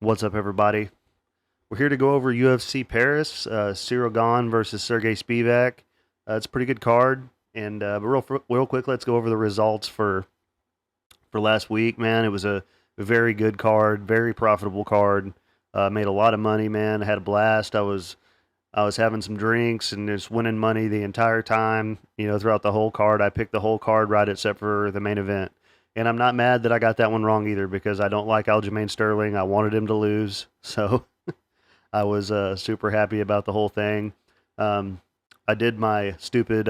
What's up, everybody? We're here to go over UFC Paris, Cyril Gane versus Sergey Spivac. It's a pretty good card, and but real quick, let's go over the results for last week. Man, it was a very good card, very profitable card. Made a lot of money, man. I had a blast. I was having some drinks and just winning money the entire time. Throughout the whole card, I picked the whole card right except for the main event. And I'm not mad that I got that one wrong either because I don't like Aljamain Sterling. I wanted him to lose, so I was super happy about the whole thing. Um, I did my stupid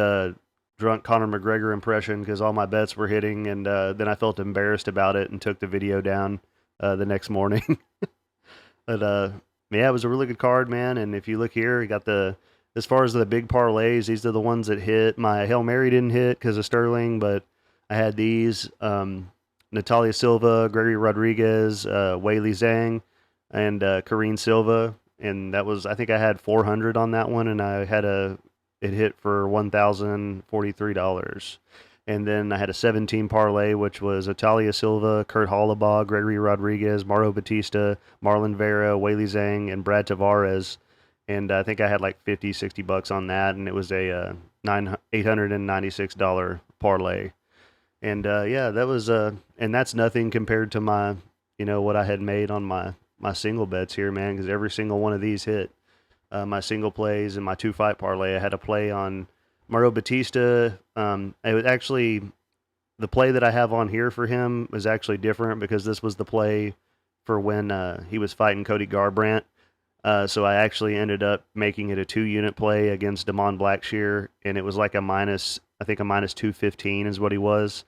drunk Conor McGregor impression because all my bets were hitting, and then I felt embarrassed about it and took the video down the next morning. But yeah, it was a really good card, man. And if you look here, you got as far as the big parlays, these are the ones that hit. My Hail Mary didn't hit because of Sterling, but I had these Natalia Silva, Gregory Rodrigues, Weili Zhang, and Karine Silva. And I think I had 400 on that one, and it hit for $1,043. And then I had a 17 parlay, which was Natalia Silva, Kurt Hollabaugh, Gregory Rodrigues, Mauro Batista, Marlon Vera, Weili Zhang, and Brad Tavares. And I think I had like 50, 60 bucks on that, and it was a $896 parlay. And yeah, that was and that's nothing compared to my, what I had made on my single bets here, man, because every single one of these hit. My single plays and my 2-fight parlay. I had a play on Mauro Batista. It was actually the play that I have on here for him was actually different because this was the play for when he was fighting Cody Garbrandt. So I actually ended up making it a 2-unit play against Damon Blackshear, and it was like I think a minus 215 is what he was.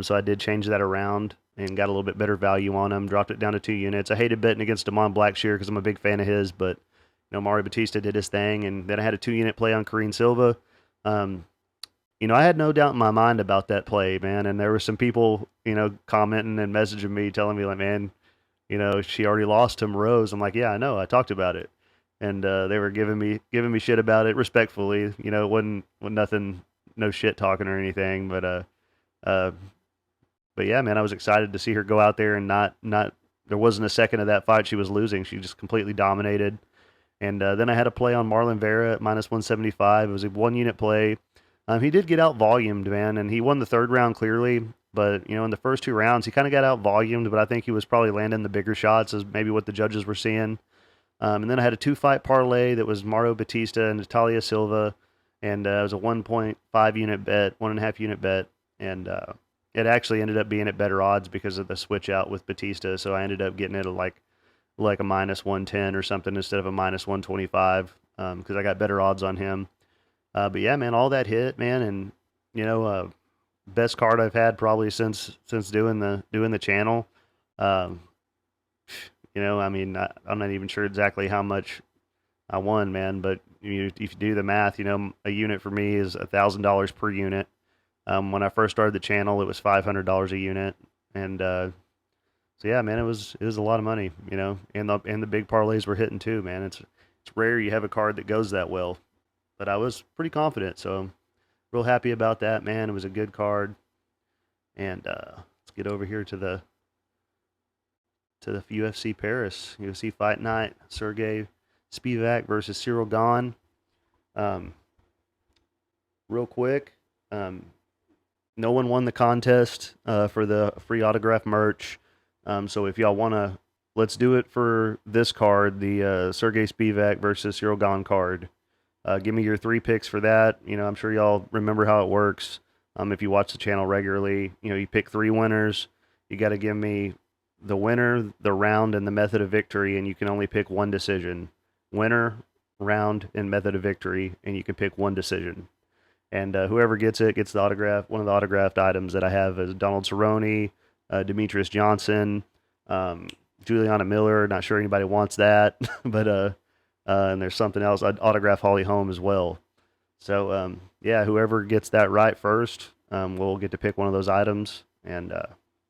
So I did change that around and got a little bit better value on him, dropped it down to 2 units. I hated betting against Damon Blackshear because I'm a big fan of his, but Mario Batista did his thing, and then I had a 2-unit play on Karine Silva. I had no doubt in my mind about that play, man, and there were some people, commenting and messaging me, telling me, like, man, she already lost to Rose. I'm like, yeah, I know, I talked about it, and they were giving me shit about it respectfully. It wasn't nothing, no shit talking or anything, but yeah, man, I was excited to see her go out there and not. There wasn't a second of that fight she was losing. She just completely dominated. And then I had a play on Marlon Vera at minus 175. It was a 1-unit play. He did get out volumed, man, and he won the third round clearly. But in the first 2 rounds, he kind of got out volumed. But I think he was probably landing the bigger shots, as maybe what the judges were seeing. And then I had a 2-fight parlay that was Mauro Batista and Natalia Silva, and it was a 1.5-unit bet, 1.5-unit bet, and it actually ended up being at better odds because of the switch out with Batista. So I ended up getting it at like a minus 110 or something instead of a minus 125 because I got better odds on him. But yeah, man, all that hit, man, and best card I've had probably since doing the channel. I mean, I'm not even sure exactly how much I won, man, but if you do the math, a unit for me is $1,000 per unit. When I first started the channel, it was $500 a unit, and so yeah, man, it was a lot of money, and the big parlays were hitting too, man. It's rare you have a card that goes that well, but I was pretty confident, so I'm real happy about that, man. It was a good card, and let's get over here to the UFC Paris, UFC Fight Night, Sergey Spivac versus Cyril Gane. Real quick, no one won the contest for the free autograph merch. So if y'all want to, let's do it for this card, the Sergey Spivac versus Cyril Gane card. Give me your 3 picks for that. I'm sure y'all remember how it works. If you watch the channel regularly, you pick 3 winners. You got to give me the winner, the round, and the method of victory, and you can only pick 1 decision. Winner, round, and method of victory, and you can pick 1 decision. And whoever gets it gets the autograph. One of the autographed items that I have is Donald Cerrone, Demetrius Johnson, Juliana Miller. Not sure anybody wants that, but and there's something else. I'd autograph Holly Holm as well. So yeah, whoever gets that right first will get to pick one of those items, and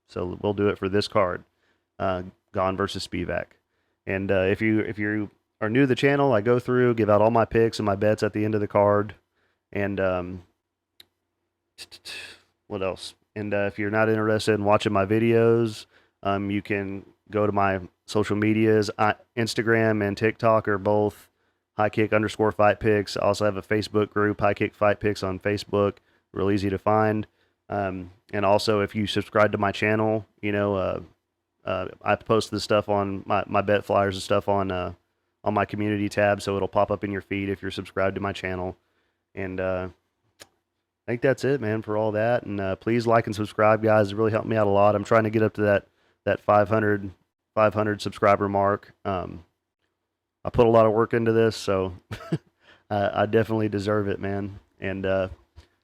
so we'll do it for this card, uh, Gone versus Spivac. And if you are new to the channel, I go through, give out all my picks and my bets at the end of the card, and what else? And if you're not interested in watching my videos, you can go to my social medias. Instagram and TikTok are both high-kick_fight picks. I also have a Facebook group, High Kick Fight Picks on Facebook. Real easy to find. And also, if you subscribe to my channel, I post this stuff on my bet flyers and stuff on my community tab, so it'll pop up in your feed if you're subscribed to my channel. And I think that's it, man, for all that. And please like and subscribe, guys. It really helped me out a lot. I'm trying to get up to that 500 subscriber mark. I put a lot of work into this, so I definitely deserve it, man. And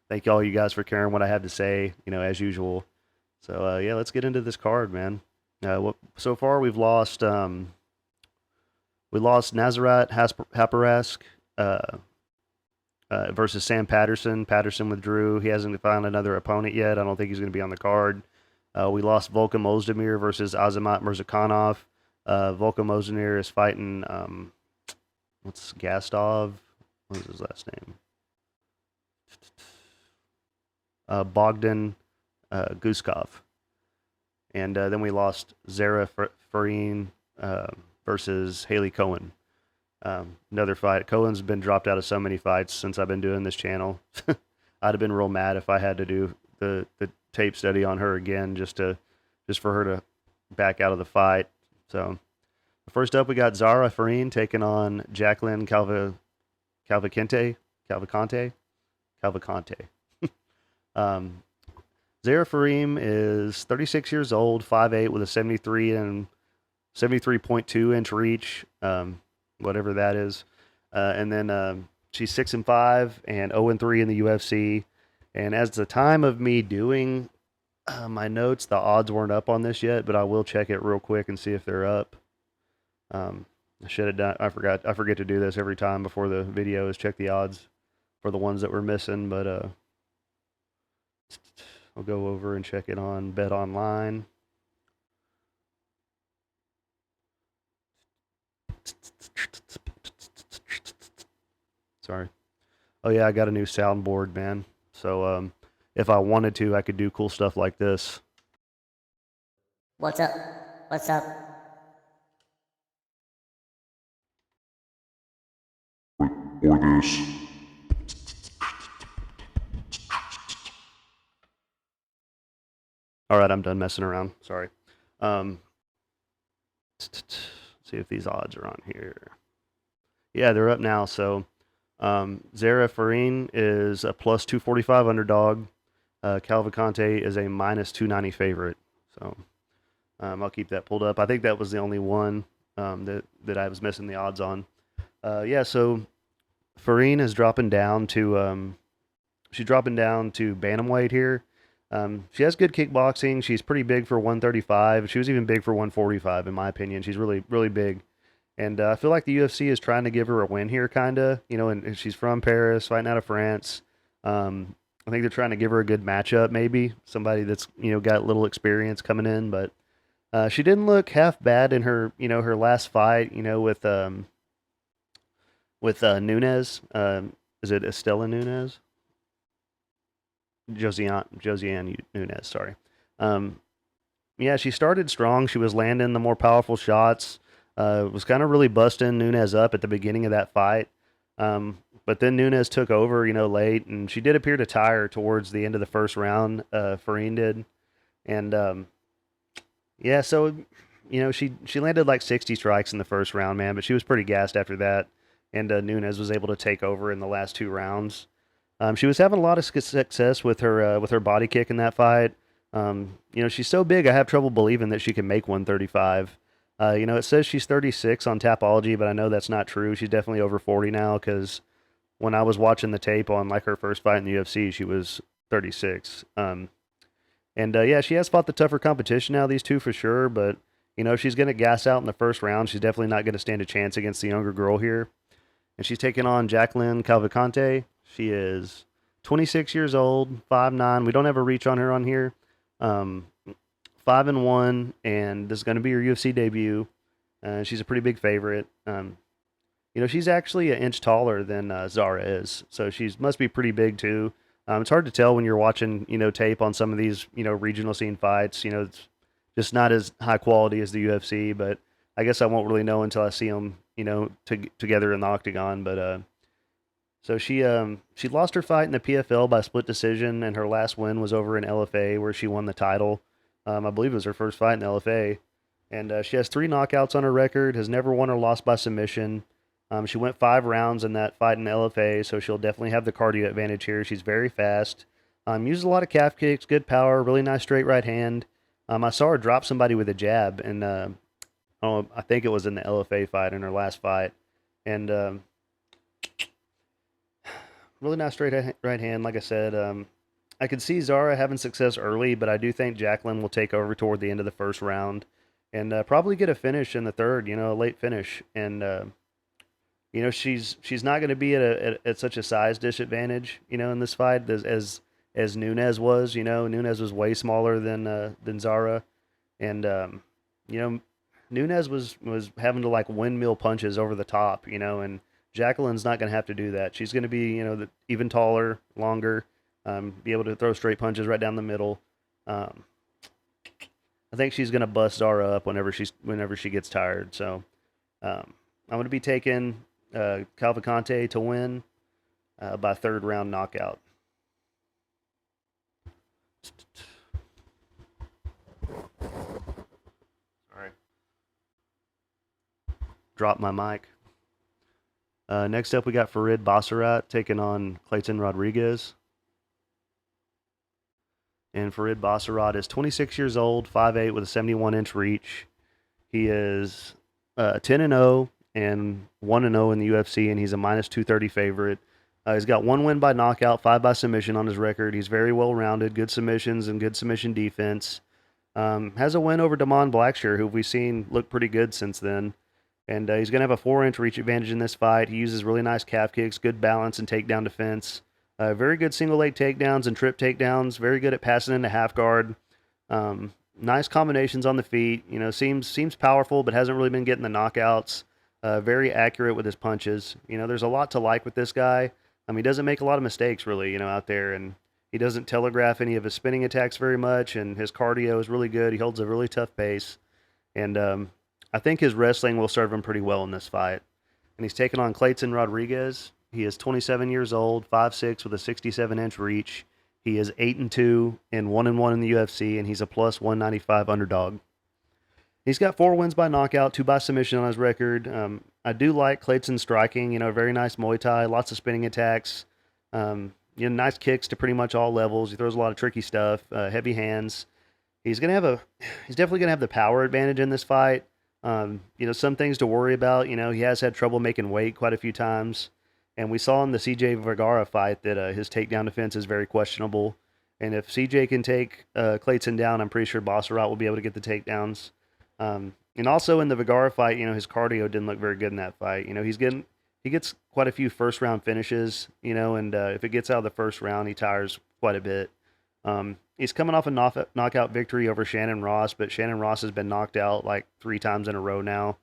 thank all you guys for caring what I have to say, as usual. So yeah, let's get into this card, man. So far we've lost Nazareth Haparask versus Sam Patterson. Patterson withdrew. He hasn't found another opponent yet. I don't think he's going to be on the card. We lost Volkan Ozdemir versus Azamat Mirzakhanov. Volkan Ozdemir is fighting what's Gastov? What is his last name? Bogdan Guskov. And then we lost Zara Farine versus Haley Cohen. Another fight. Cohen's been dropped out of so many fights since I've been doing this channel. I'd have been real mad if I had to do the tape study on her again just for her to back out of the fight. So first up, we got Zara Farine taking on Jacqueline Cavalcanti. Zara Farine is 36 years old, 5'8", with a 73.2 inch reach, whatever that is. And then she's 6-5 and 0-3 in the UFC. And as the time of me doing my notes, the odds weren't up on this yet, but I will check it real quick and see if they're up. I should have done. I forget to do this every time before the video is check the odds for the ones that we're missing. But I'll go over and check it on Bet Online. Sorry. Oh yeah, I got a new soundboard, man. So if I wanted to, I could do cool stuff like this. What's up? What's up? Or this. All right, I'm done messing around. Sorry. See if these odds are on here. Yeah, they're up now. So Zara Farine is a plus 245 underdog. Cavalcanti is a minus 290 favorite. So I'll keep that pulled up. I think that was the only one that I was missing the odds on. Yeah, so Farine is dropping down to bantamweight here. She has good kickboxing. She's pretty big for 135. She was even big for 145 in my opinion. She's really, really big. And I feel like the UFC is trying to give her a win here, kind of. And she's from Paris, fighting out of France. I think they're trying to give her a good matchup, maybe. Somebody that's, got a little experience coming in. But she didn't look half bad in her, her last fight, with Nunes. Is it Estela Nunes? Josiane Nunes, sorry. Yeah, she started strong. She was landing the more powerful shots. Was kind of really busting Nunes up at the beginning of that fight. But then Nunes took over, late, and she did appear to tire towards the end of the first round. Farine did. And yeah, so she landed like 60 strikes in the first round, man, but she was pretty gassed after that. And Nunes was able to take over in the last two rounds. She was having a lot of success with her body kick in that fight. She's so big, I have trouble believing that she can make 135. It says she's 36 on Tapology, but I know that's not true. She's definitely over 40 now, because when I was watching the tape on like her first fight in the UFC, she was 36. Yeah, she has fought the tougher competition now, these two for sure, but she's going to gas out in the first round. She's definitely not going to stand a chance against the younger girl here. And she's taking on Jacqueline Cavalcanti. She is 26 years old, 5'9". We don't have a reach on her on here. 5-1, and this is going to be her UFC debut. She's a pretty big favorite. She's actually an inch taller than Zara is, so she must be pretty big too. It's hard to tell when you're watching, tape on some of these, regional scene fights. It's just not as high quality as the UFC, but I guess I won't really know until I see them, together in the octagon. But so she lost her fight in the PFL by split decision, and her last win was over in LFA where she won the title. I believe it was her first fight in the LFA, and she has 3 knockouts on her record. Has never won or lost by submission. She went 5 rounds in that fight in LFA, so she'll definitely have the cardio advantage here. She's very fast. Uses a lot of calf kicks, good power, really nice straight right hand. I saw her drop somebody with a jab, and I think it was in the LFA fight, in her last fight. And really nice straight right hand, like I said. I could see Zara having success early, but I do think Jacqueline will take over toward the end of the first round and probably get a finish in the third, a late finish. And she's not going to be at such a size disadvantage, in this fight as Nunes was. Nunes was way smaller than Zara, and Nunes was having to like windmill punches over the top, and Jacqueline's not going to have to do that. She's going to be even taller, longer, be able to throw straight punches right down the middle. I think she's going to bust Zara up whenever she gets tired. So I'm going to be taking Cavalcanti to win by third round knockout. Sorry. Drop my mic. Next up, we got Basharat taking on Clayton Rodrigues. And Basharat is 26 years old, 5'8", with a 71-inch reach. He is 10-0 and 1-0 in the UFC, and he's a -230 favorite. He's got 1 win by knockout, 5 by submission on his record. He's very well-rounded, good submissions and good submission defense. Has a win over Damon Blackshear, who we've seen look pretty good since then. And he's going to have a 4-inch reach advantage in this fight. He uses really nice calf kicks, good balance and takedown defense. Very good single leg takedowns and trip takedowns. Very good at passing into half guard. Nice combinations on the feet. Seems powerful, but hasn't really been getting the knockouts. Very accurate with his punches. There's a lot to like with this guy. He doesn't make a lot of mistakes really, out there, and he doesn't telegraph any of his spinning attacks very much, and his cardio is really good. He holds a really tough pace, and I think his wrestling will serve him pretty well in this fight. And he's taking on Clayton Rodrigues. He is 27 years old, 5'6", with a 67-inch reach. He is 8-2 and 1-1 in the UFC, and he's a plus 195 underdog. He's got 4 wins by knockout, 2 by submission on his record. I do like Clayton's striking. Very nice Muay Thai, lots of spinning attacks. Nice kicks to pretty much all levels. He throws a lot of tricky stuff, heavy hands. He's definitely gonna have the power advantage in this fight. Some things to worry about. He has had trouble making weight quite a few times. And we saw in the CJ Vergara fight that his takedown defense is very questionable. And if CJ can take Clayton down, I'm pretty sure Basharat will be able to get the takedowns. And also in the Vergara fight, his cardio didn't look very good in that fight. He gets quite a few first round finishes, and if it gets out of the first round, he tires quite a bit. He's coming off a knockout victory over Shannon Ross, but Shannon Ross has been knocked out like 3 times in a row now.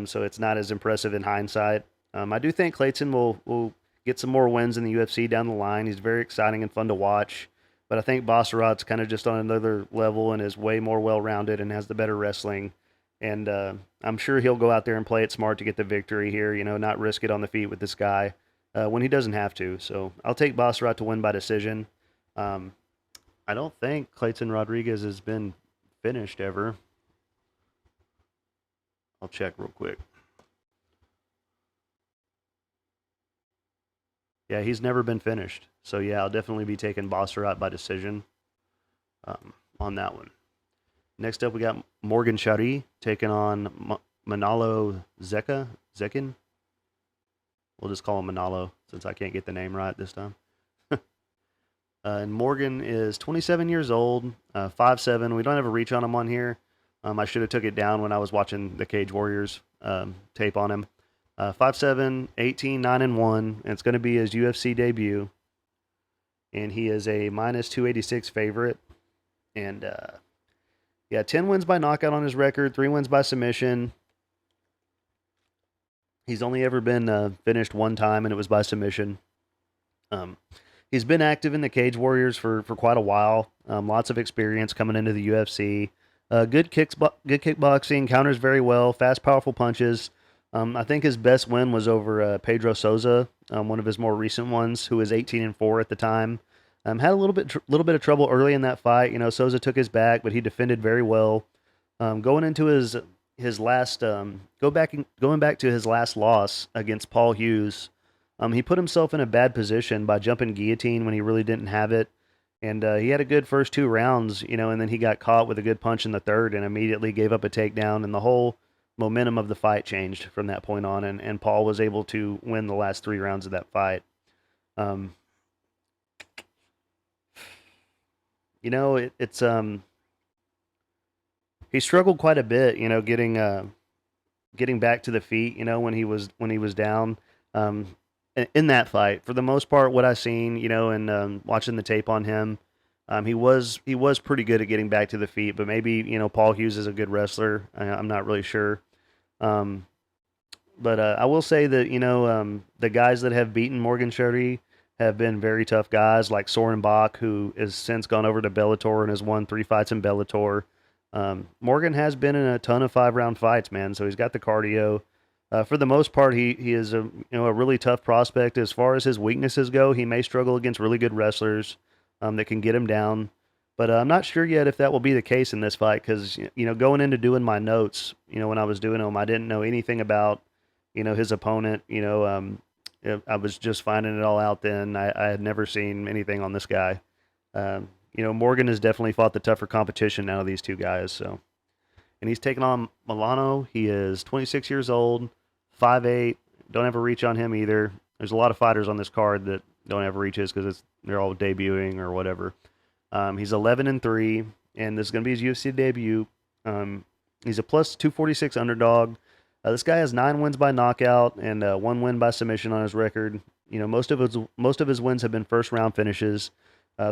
So it's not as impressive in hindsight. I do think Clayton will get some more wins in the UFC down the line. He's very exciting and fun to watch. But I think Basharat's kind of just on another level and is way more well-rounded and has the better wrestling. And I'm sure he'll go out there and play it smart to get the victory here, not risk it on the feet with this guy when he doesn't have to. So I'll take Basharat to win by decision. I don't think Clayton Rodrigues has been finished ever. I'll check real quick. Yeah, he's never been finished. So, yeah, I'll definitely be taking Basharat by decision on that one. Next up, we got Morgan Charriere taking on Manalo Zecchini. We'll just call him Manalo since I can't get the name right this time. And Morgan is 27 years old, 5'7". We don't have a reach on him on here. I should have took it down when I was watching the Cage Warriors tape on him. 5'7", 18, 9-1, and it's going to be his UFC debut. And he is a minus 286 favorite. And yeah, 10 wins by knockout on his record, 3 wins by submission. He's only ever been finished one time, and it was by submission. He's been active in the Cage Warriors for quite a while. Lots of experience coming into the UFC. Good kickboxing, counters very well, fast, powerful punches. I think his best win was over Pedro Souza, one of his more recent ones, who was 18-4 at the time. Had a little bit of trouble early in that fight. You know, Souza took his back, but he defended very well. Going into his last going back to his last loss against Paul Hughes, he put himself in a bad position by jumping guillotine when he really didn't have it. And he had a good first 2 rounds, you know, and then he got caught with a good punch in the third and immediately gave up a takedown, and the whole momentum of the fight changed from that point on, and Paul was able to win the last 3 rounds of that fight. You know, it's he struggled quite a bit, you know, getting back to the feet, you know, when he was down. In that fight, for the most part, what I've seen, you know, and watching the tape on him, he was pretty good at getting back to the feet. But maybe, you know, Paul Hughes is a good wrestler. I'm not really sure. But I will say that, you know, the guys that have beaten Morgan Charriere have been very tough guys, like Soren Bach, who has since gone over to Bellator and has won 3 fights in Bellator. Morgan has been in a ton of 5-round fights, man. So he's got the cardio. For the most part, he is a really tough prospect. As far as his weaknesses go, he may struggle against really good wrestlers that can get him down. But I'm not sure yet if that will be the case in this fight, because, you know, going into doing my notes, you know, when I was doing them, I didn't know anything about, you know, his opponent. You know, I was just finding it all out then. I had never seen anything on this guy. You know, Morgan has definitely fought the tougher competition out of these 2 guys. So, and he's taking on Milano. He is 26 years old, 5'8". Don't ever reach on him either. There's a lot of fighters on this card that don't ever reach his because they're all debuting or whatever. He's 11-3, and this is going to be his UFC debut. He's a plus 246 underdog. This guy has 9 wins by knockout and 1 win by submission on his record. You know, most of his wins have been first round finishes.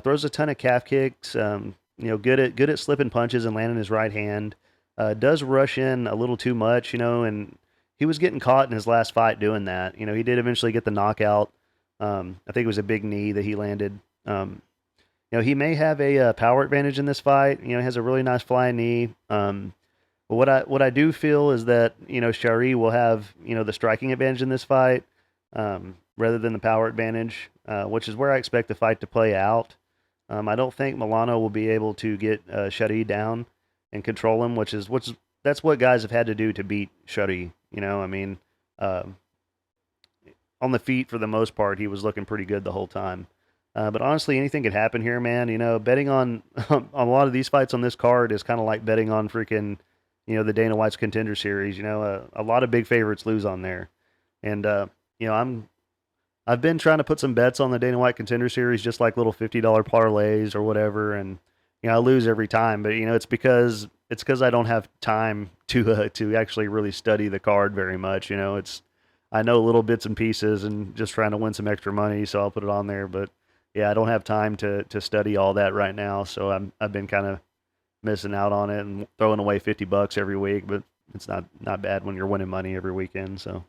Throws a ton of calf kicks. You know, good at slipping punches and landing his right hand. Does rush in a little too much, you know, and he was getting caught in his last fight doing that. You know, he did eventually get the knockout. I think it was a big knee that he landed. You know, he may have a power advantage in this fight. You know, he has a really nice flying knee. But what I do feel is that, you know, Charriere will have, you know, the striking advantage in this fight rather than the power advantage, which is where I expect the fight to play out. I don't think Milano will be able to get Charriere down and control him, that's what guys have had to do to beat Charriere. You know, I mean, on the feet for the most part, he was looking pretty good the whole time. But honestly, anything could happen here, man. You know, betting on a lot of these fights on this card is kind of like betting on freaking, you know, the Dana White's Contender Series. You know, a lot of big favorites lose on there, and you know, I've been trying to put some bets on the Dana White Contender Series, just like little $50 parlays or whatever, and you know, I lose every time. But you know, it's because I don't have time to actually really study the card very much. You know, I know little bits and pieces and just trying to win some extra money, so I'll put it on there. But yeah, I don't have time to study all that right now, so I've been kind of missing out on it and throwing away $50 every week. But it's not bad when you're winning money every weekend. So,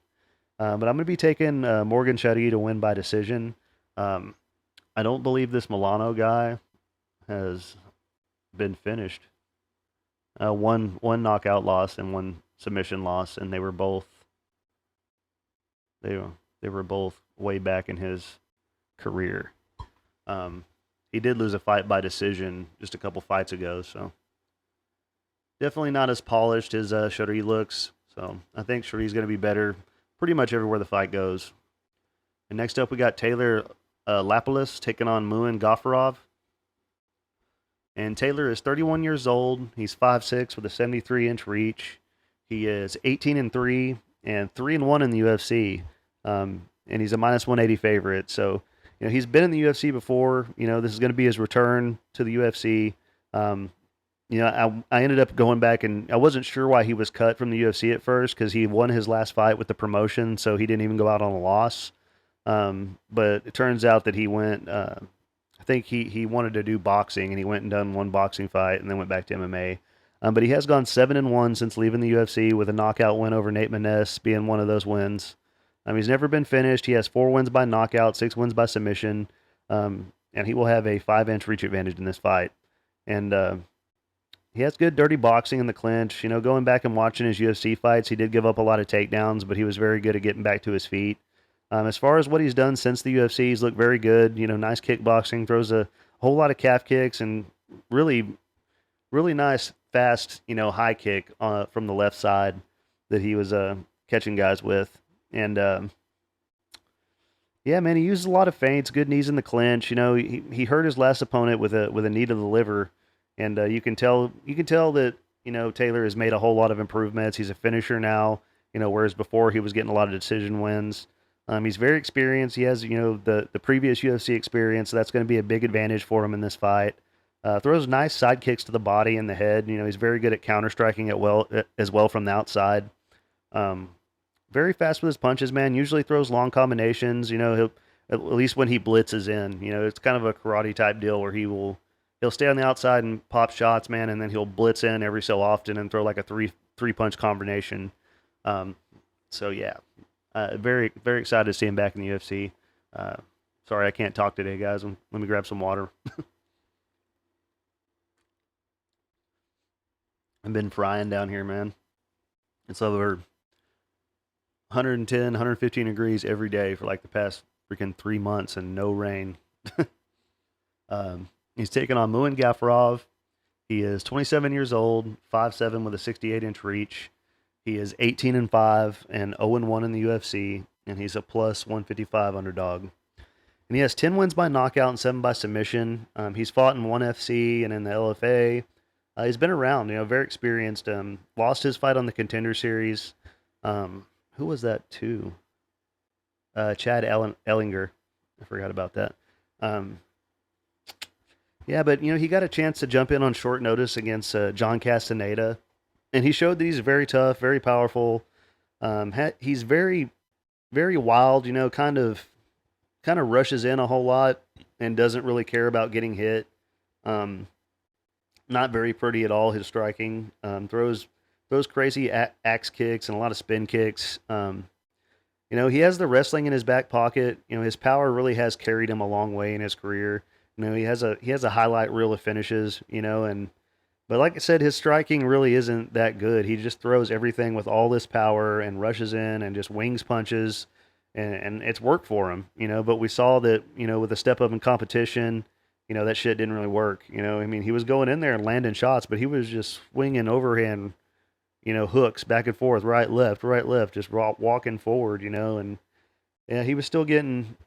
but I'm going to be taking Morgan Charriere to win by decision. I don't believe this Milano guy has been finished. One knockout loss and 1 submission loss, and they were both way back in his career. He did lose a fight by decision just a couple fights ago, so definitely not as polished as Charriere looks. So I think Charriere's going to be better pretty much everywhere the fight goes. And next up, we got Taylor Lapilus taking on Muin Gafurov. And Taylor is 31 years old. He's 5'6" with a 73-inch reach. He is 18-3 and 3-1 in the UFC. And he's a minus 180 favorite. So, you know, he's been in the UFC before. You know, this is going to be his return to the UFC. I ended up going back and I wasn't sure why he was cut from the UFC at first because he won his last fight with the promotion, so he didn't even go out on a loss. But it turns out that he went. I think he wanted to do boxing and he went and done one boxing fight and then went back to MMA. But he has gone 7-1 since leaving the UFC with a knockout win over Nate Maness being one of those wins. He's never been finished. He has 4 wins by knockout, 6 wins by submission, and he will have a 5-inch reach advantage in this fight. And he has good dirty boxing in the clinch. Going back and watching his UFC fights, he did give up a lot of takedowns, but he was very good at getting back to his feet. As far as what he's done since the UFC, he's looked very good. Nice kickboxing, throws a whole lot of calf kicks, and really, really nice, fast, high kick from the left side that he was catching guys with. And yeah, man, he uses a lot of feints, good knees in the clinch. He hurt his last opponent with a knee to the liver, and you can tell that Taylor has made a whole lot of improvements. He's a finisher now. Whereas before he was getting a lot of decision wins. He's very experienced. He has the previous UFC experience, so that's going to be a big advantage for him in this fight. Throws nice side kicks to the body and the head. He's very good at counter striking as well from the outside. Um, Very fast with his punches, man. Usually throws long combinations. He'll at least when he blitzes in. It's kind of a karate type deal where he'll stay on the outside and pop shots, man, and then he'll blitz in every so often and throw like a three punch combination. Um, so yeah, very very excited to see him back in the UFC. Uh, Sorry I can't talk today, guys. Let me grab some water. I've been frying down here, man. It's over 110, 115 degrees every day for like the past freaking 3 months and no rain. He's taking on Muin Gafurov. He is 27 years old, 5'7" with a 68-inch reach. He is 18-5 and 0-1 in the UFC, and he's a plus 155 underdog. And he has 10 wins by knockout and 7 by submission. He's fought in ONE FC and in the LFA. He's been around, very experienced. Lost his fight on the Contender Series. Who was that too? Chad Ellinger. I forgot about that. Um, yeah, but he got a chance to jump in on short notice against John Castaneda, and he showed that he's very tough, very powerful. He's very, very wild. Kind of rushes in a whole lot and doesn't really care about getting hit. Um, Not very pretty at all. His striking throws crazy axe kicks and a lot of spin kicks. He has the wrestling in his back pocket. His power really has carried him a long way in his career. He has a highlight reel of finishes. But like I said, his striking really isn't that good. He just throws everything with all this power and rushes in and just wings punches, and it's worked for him. But we saw that with a step up in competition, that shit didn't really work. He was going in there and landing shots, but he was just swinging overhand hooks back and forth, right, left, just walking forward, and yeah, he was still getting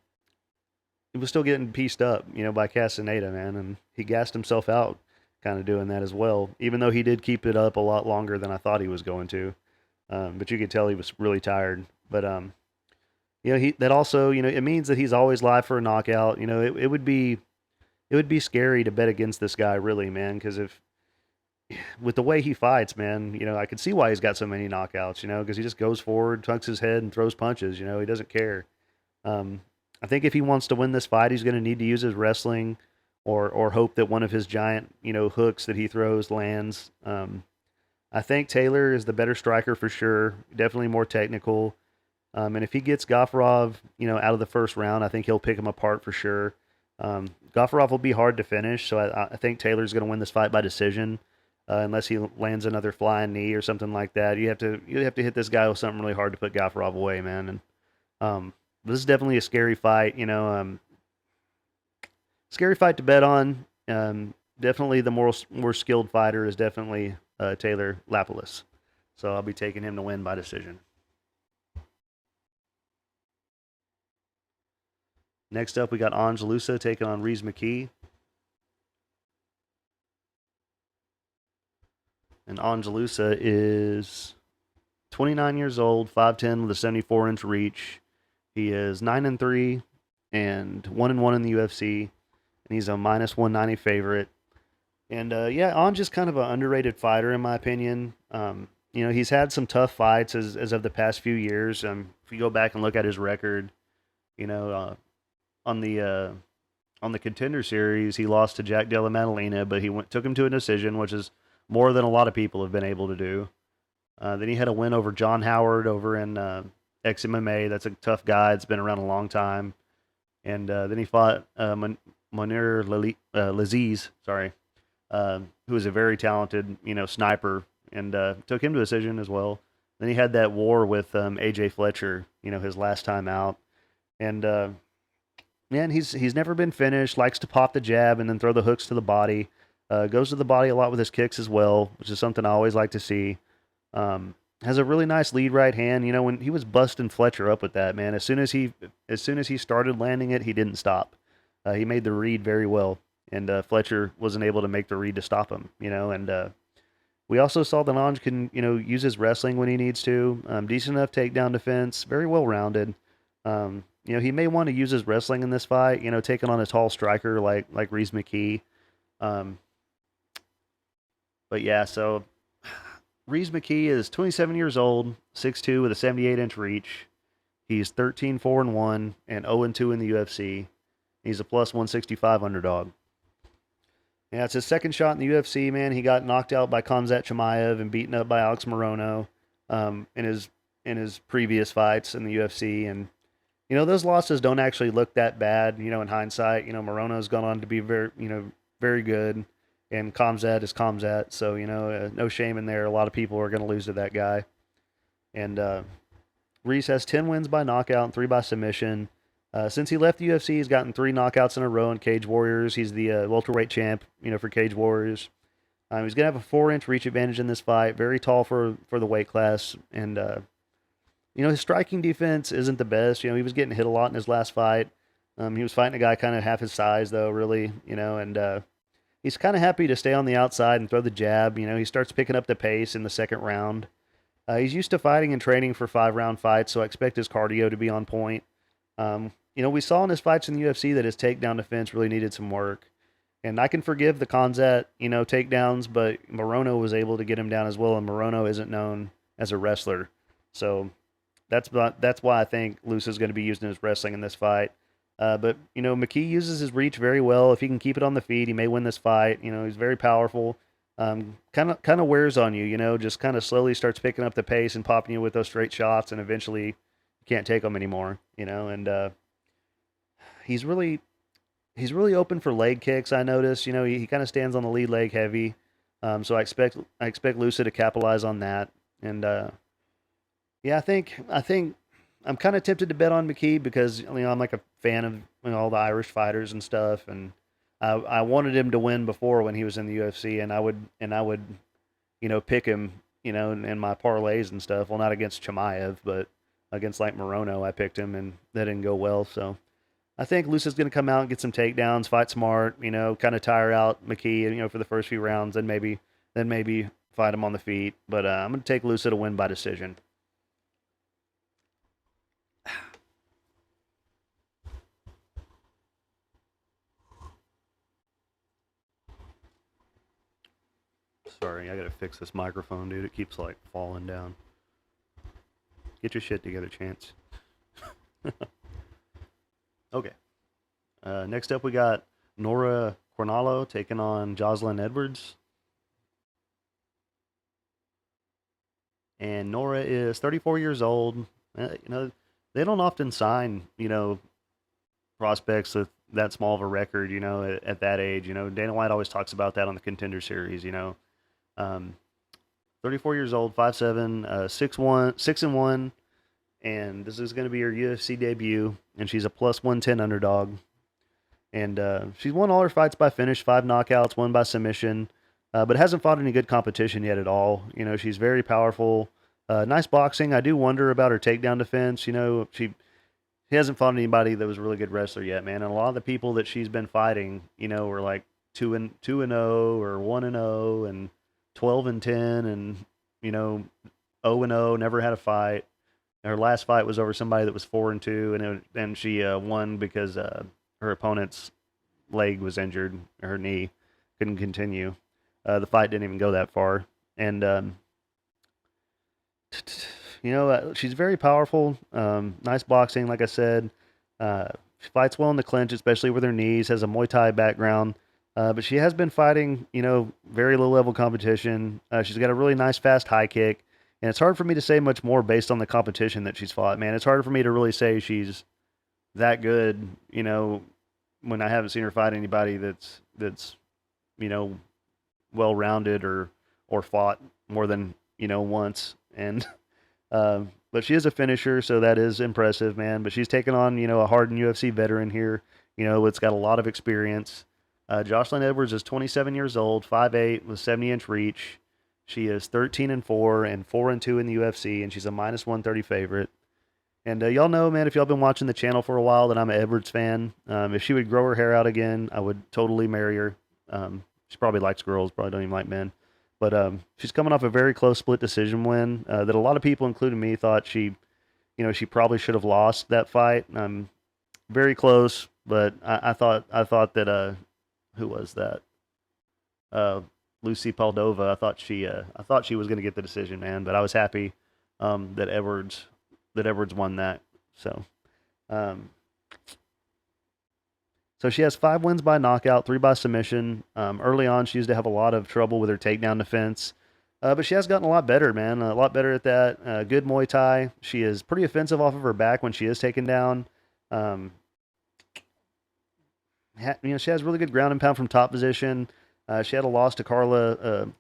pieced up, by Castaneda, man, and he gassed himself out kind of doing that as well, even though he did keep it up a lot longer than I thought he was going to. But you could tell he was really tired. But that also, it means that he's always live for a knockout. It would be scary to bet against this guy, really, man, because if with the way he fights, man, I can see why he's got so many knockouts, because he just goes forward, tucks his head, and throws punches. He doesn't care. Um, I think if he wants to win this fight, he's going to need to use his wrestling, or hope that one of his giant, hooks that he throws lands. I think Taylor is the better striker for sure. Definitely more technical. And if he gets Gafurov, out of the first round, I think he'll pick him apart for sure. Gafurov will be hard to finish, so I think Taylor's going to win this fight by decision, unless he lands another flying knee or something like that. You have to hit this guy with something really hard to put Gafurov away, man. And this is definitely a scary fight. Scary fight to bet on. Definitely the more skilled fighter is definitely Taylor Lapilus. So I'll be taking him to win by decision. Next up, we got Loosa taking on McKee. And Loosa is 29 years old, 5'10" with a 74-inch reach. He is 9-3 and 1-1 in the UFC, and he's a minus 190 favorite. And yeah, Anj is kind of an underrated fighter in my opinion. He's had some tough fights as of the past few years. If you go back and look at his record, you know, on the uh, on the contender series, he lost to Jack Della Maddalena, but took him to a decision, which is more than a lot of people have been able to do. Then he had a win over John Howard over in XMMA. That's a tough guy. It's been around a long time. And then he fought Monir Laziz, sorry, who was a very talented, sniper, and took him to a decision as well. Then he had that war with AJ Fletcher, his last time out, and man, he's never been finished. Likes to pop the jab and then throw the hooks to the body. Goes to the body a lot with his kicks as well, which is something I always like to see. Has a really nice lead right hand. When he was busting Fletcher up with that, man, as soon as he started landing it, he didn't stop. He made the read very well, and Fletcher wasn't able to make the read to stop him. And we also saw that Anj can use his wrestling when he needs to. Decent enough takedown defense, very well rounded. He may want to use his wrestling in this fight. Taking on a tall striker like Reese McKee. Um, but yeah, so Reese McKee is 27 years old, 6'2", with a 78-inch reach. He's 13-4-1 and 0-2 in the UFC. He's a plus 165 underdog. Yeah, it's his second shot in the UFC, man. He got knocked out by Khamzat Chimaev and beaten up by Alex Morono in his previous fights in the UFC. And those losses don't actually look that bad. In hindsight, Morono's gone on to be very good, and Khamzat is Khamzat. So no shame in there. A lot of people are going to lose to that guy. And Reese has 10 wins by knockout and 3 by submission. Since he left the UFC, he's gotten 3 knockouts in a row in Cage Warriors. He's the welterweight champ, for Cage Warriors. He's gonna have a 4-inch reach advantage in this fight. Very tall for the weight class, and his striking defense isn't the best. He was getting hit a lot in his last fight. He was fighting a guy kind of half his size though, really. And he's kind of happy to stay on the outside and throw the jab. He starts picking up the pace in the second round. He's used to fighting and training for 5-round fights, so I expect his cardio to be on point. We saw in his fights in the UFC that his takedown defense really needed some work. And I can forgive the Khamzat, takedowns, but Morono was able to get him down as well, and Morono isn't known as a wrestler. So that's why I think loosa is going to be using his wrestling in this fight. But McKee uses his reach very well. If he can keep it on the feet, he may win this fight. He's very powerful. Kind of wears on you. Just kind of slowly starts picking up the pace and popping you with those straight shots, and eventually you can't take them anymore. And he's really open for leg kicks. I notice. He kind of stands on the lead leg heavy. So I expect loosa to capitalize on that. And yeah, I think I'm kind of tempted to bet on McKee because I'm like a fan of all the Irish fighters and stuff, and I wanted him to win before when he was in the UFC, and I would pick him in my parlays and stuff. Well, not against Chimaev, but against like Morono, I picked him, and that didn't go well. So I think loosa's going to come out and get some takedowns, fight smart, kind of tire out McKee, for the first few rounds, then maybe fight him on the feet. But I'm going to take loosa to win by decision. Sorry, I gotta fix this microphone, dude. It keeps like falling down. Get your shit together, Chance. Okay. Next up, we got Nora Cornalo taking on Jocelyn Edwards. And Nora is 34 years old. They don't often sign, prospects with that small of a record, at that age. Dana White always talks about that on the Contender Series, 34 years old, 5'7", 6'1", 6-1, and this is going to be her UFC debut, and she's a plus 110 underdog. And she's won all her fights by finish, 5 knockouts, 1 by submission, but hasn't fought any good competition yet at all. She's very powerful, nice boxing. I do wonder about her takedown defense. She hasn't fought anybody that was a really good wrestler yet, man. And a lot of the people that she's been fighting, were like 2-0 or 1-0 and 12-10 and 0-0, never had a fight. Her last fight was over somebody that was 4-2, and she won because her opponent's leg was injured, her knee, continue. The fight didn't even go that far, and she's very powerful. Nice boxing, like I said. She fights well in the clinch, especially with her knees. Has a Muay Thai background, but she has been fighting, very low level competition. She's got a really nice fast high kick, and it's hard for me to say much more based on the competition that she's fought. Man, it's hard for me to really say she's that good, when I haven't seen her fight anybody that's you know well rounded or fought more than once. And but she is a finisher, so that is impressive, man. But she's taken on a hardened UFC veteran here. It's got a lot of experience. Jocelyn Edwards is 27 years old, 5'8", with 70-inch reach. She is 13-4 and 4-2 in the UFC, and she's a -130 favorite. And y'all know, man, if y'all been watching the channel for a while, that I'm an Edwards fan. If she would grow her hair out again, I would totally marry her. She probably likes girls, probably don't even like men. But she's coming off a very close split decision win that a lot of people, including me, thought she probably should have lost that fight. Very close, but I thought that who was that? Lucy Paldova. I thought she was going to get the decision, man. But I was happy that Edwards won that. So, so she has 5 wins by knockout, 3 by submission. Early on, she used to have a lot of trouble with her takedown defense, but she has gotten a lot better, man. A lot better at that. Good Muay Thai. She is pretty offensive off of her back when she is taken down. She has really good ground and pound from top position. She had a loss to Carla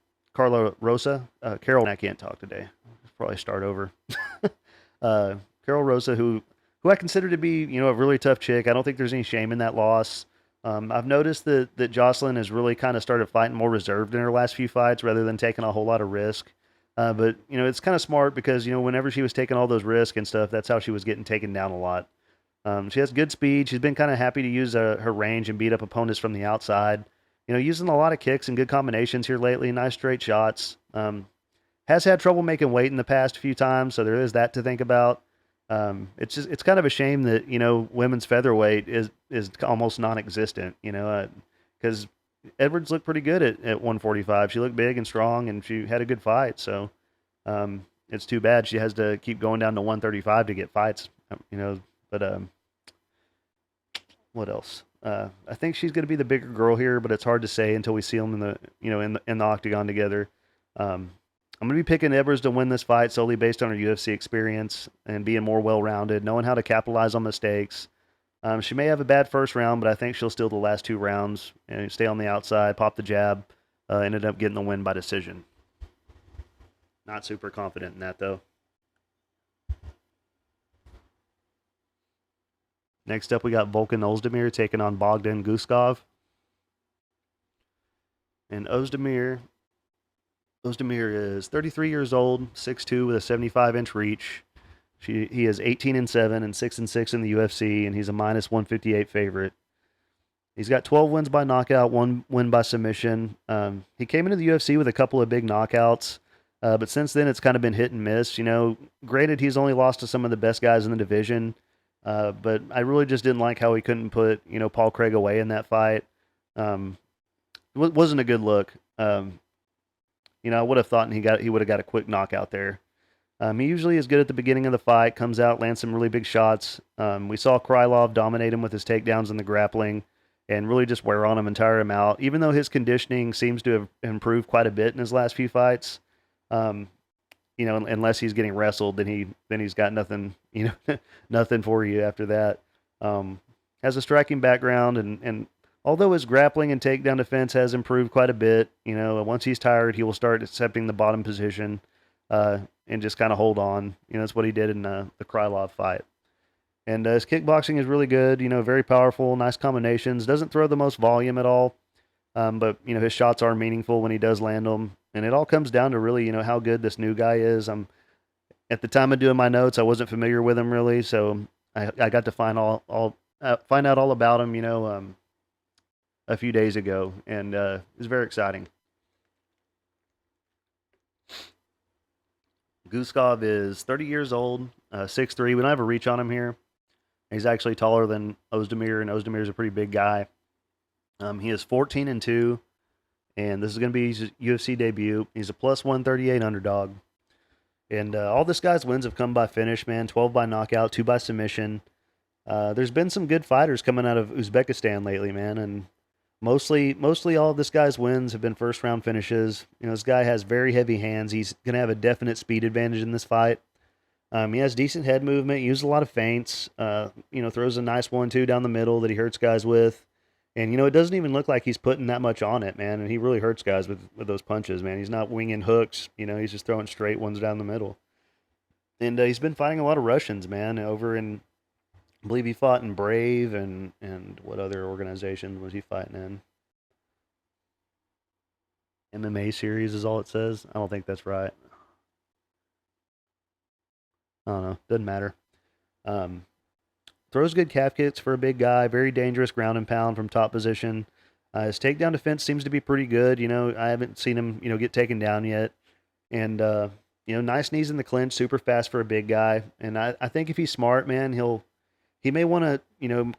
Rosa. Carol, I can't talk today. I'll probably start over. Carol Rosa, who I consider to be, a really tough chick. I don't think there's any shame in that loss. I've noticed that Jocelyn has really kind of started fighting more reserved in her last few fights rather than taking a whole lot of risk. But it's kind of smart because, whenever she was taking all those risks and stuff, that's how she was getting taken down a lot. She has good speed. She's been kind of happy to use her range and beat up opponents from the outside. Using a lot of kicks and good combinations here lately. Nice straight shots. Has had trouble making weight in the past few times, so there is that to think about. It's kind of a shame that women's featherweight is almost non-existent. Because Edwards looked pretty good at 145. She looked big and strong, and she had a good fight. So it's too bad she has to keep going down to 135 to get fights. But what else? I think she's going to be the bigger girl here, but it's hard to say until we see them in the octagon together. I'm going to be picking Edwards to win this fight solely based on her UFC experience and being more well-rounded, knowing how to capitalize on mistakes. She may have a bad first round, but I think she'll steal the last 2 rounds and stay on the outside, pop the jab, ended up getting the win by decision. Not super confident in that, though. Next up, we got Volkan Ozdemir taking on Bogdan Guskov. And Ozdemir is 33 years old, 6'2", with a 75-inch reach. He is 18-7 and 6-6 in the UFC, and he's a -158 favorite. He's got 12 wins by knockout, 1 win by submission. He came into the UFC with a couple of big knockouts, but since then it's kind of been hit and miss. Granted, he's only lost to some of the best guys in the division, but I really just didn't like how he couldn't put Paul Craig away in that fight. It wasn't a good look. I would have thought he would have got a quick knockout there. He usually is good at the beginning of the fight, comes out, lands some really big shots. We saw Krylov dominate him with his takedowns and the grappling and really just wear on him and tire him out. Even though his conditioning seems to have improved quite a bit in his last few fights, unless he's getting wrestled, then he's got nothing, nothing for you after that. Has a striking background and although his grappling and takedown defense has improved quite a bit, once he's tired, he will start accepting the bottom position and just kind of hold on. That's what he did in the Krylov fight. And his kickboxing is really good, very powerful, nice combinations. Doesn't throw the most volume at all, but, his shots are meaningful when he does land them. And it all comes down to really, how good this new guy is. At the time of doing my notes, I wasn't familiar with him really, so I got to find out all about him, a few days ago, and it's very exciting. Guskov is 30 years old, 6'3". We don't have a reach on him here. He's actually taller than Ozdemir, and Ozdemir's a pretty big guy. He is 14-2 and this is going to be his UFC debut. He's a plus 138 underdog. And all this guy's wins have come by finish, man. 12 by knockout, 2 by submission. There's been some good fighters coming out of Uzbekistan lately, man, and mostly all of this guy's wins have been first round finishes. This guy has very heavy hands. He's gonna have a definite speed advantage in this fight. He has decent head movement. He uses a lot of feints. Throws a nice 1-2 down the middle that he hurts guys with. And it doesn't even look like he's putting that much on it, man. And he really hurts guys with those punches, man. He's not winging hooks. He's just throwing straight ones down the middle. And he's been fighting a lot of Russians, man, over in, I believe he fought in Brave and what other organization was he fighting in? MMA series is all it says. I don't think that's right. I don't know. Doesn't matter. Throws good calf kicks for a big guy. Very dangerous ground and pound from top position. His takedown defense seems to be pretty good. I haven't seen him, get taken down yet. And, nice knees in the clinch, super fast for a big guy. And I think if he's smart, man, he may want to,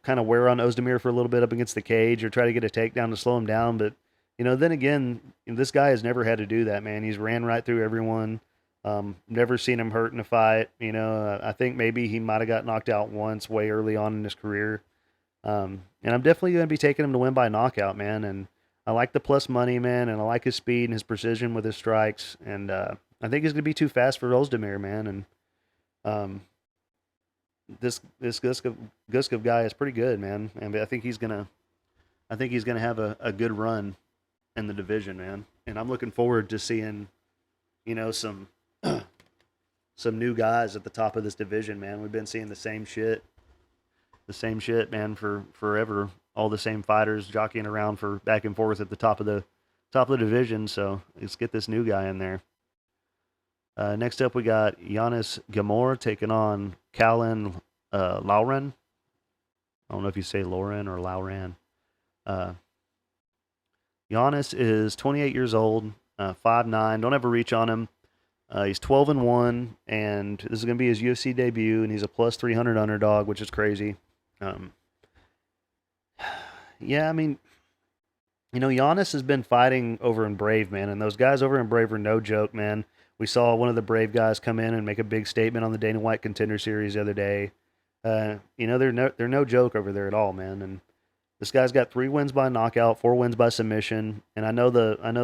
kind of wear on Ozdemir for a little bit up against the cage or try to get a takedown to slow him down. But, then again, this guy has never had to do that, man. He's ran right through everyone. Never seen him hurt in a fight. I think maybe he might have got knocked out once way early on in his career. And I'm definitely going to be taking him to win by knockout, man. And I like the plus money, man. And I like his speed and his precision with his strikes. And I think he's going to be too fast for Ozdemir, man. And this Guskov guy is pretty good, man. And I think he's gonna have a good run in the division, man. And I'm looking forward to seeing, some new guys at the top of this division, man. We've been seeing the same shit, man, for forever. All the same fighters jockeying around for back and forth at the top of the division. So let's get this new guy in there. Next up, we got Giannis Gamor taking on Callan Lauren. I don't know if you say Lauren or Lauren. Giannis is 28 years old, 5'9". Don't ever reach on him. He's 12-1, and this is going to be his UFC debut, and he's a plus 300 underdog, which is crazy. Yeah, I mean, Giannis has been fighting over in Brave, man, and those guys over in Brave are no joke, man. We saw one of the Brave guys come in and make a big statement on the Dana White Contender Series the other day. They're no joke over there at all, man. And this guy's got 3 wins by knockout, 4 wins by submission. And I know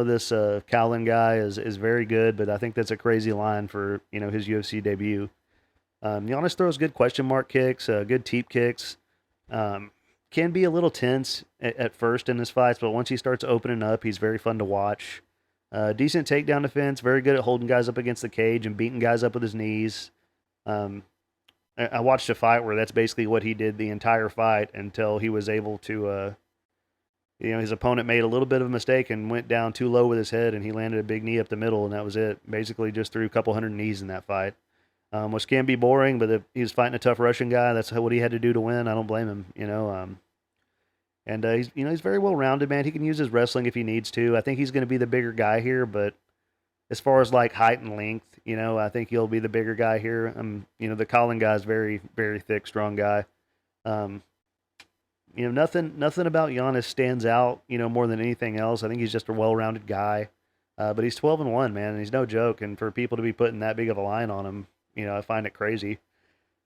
this Callan guy is very good, but I think that's a crazy line for his UFC debut. Giannis throws good question mark kicks, good teep kicks. Can be a little tense at first in his fights, but once he starts opening up, he's very fun to watch. Decent takedown defense, very good at holding guys up against the cage and beating guys up with his knees. I watched a fight where that's basically what he did the entire fight until he was able to, his opponent made a little bit of a mistake and went down too low with his head, and he landed a big knee up the middle, and that was it. Basically just threw a couple hundred knees in that fight, which can be boring, but if he was fighting a tough Russian guy, that's what he had to do to win. I don't blame him, And he's very well rounded, man. He can use his wrestling if he needs to. I think he's going to be the bigger guy here, but as far as like height and length, I think he'll be the bigger guy here. The Colin guy's very, very thick, strong guy. Nothing about Giannis stands out, more than anything else. I think he's just a well-rounded guy. But he's 12-1, man, and he's no joke. And for people to be putting that big of a line on him, I find it crazy.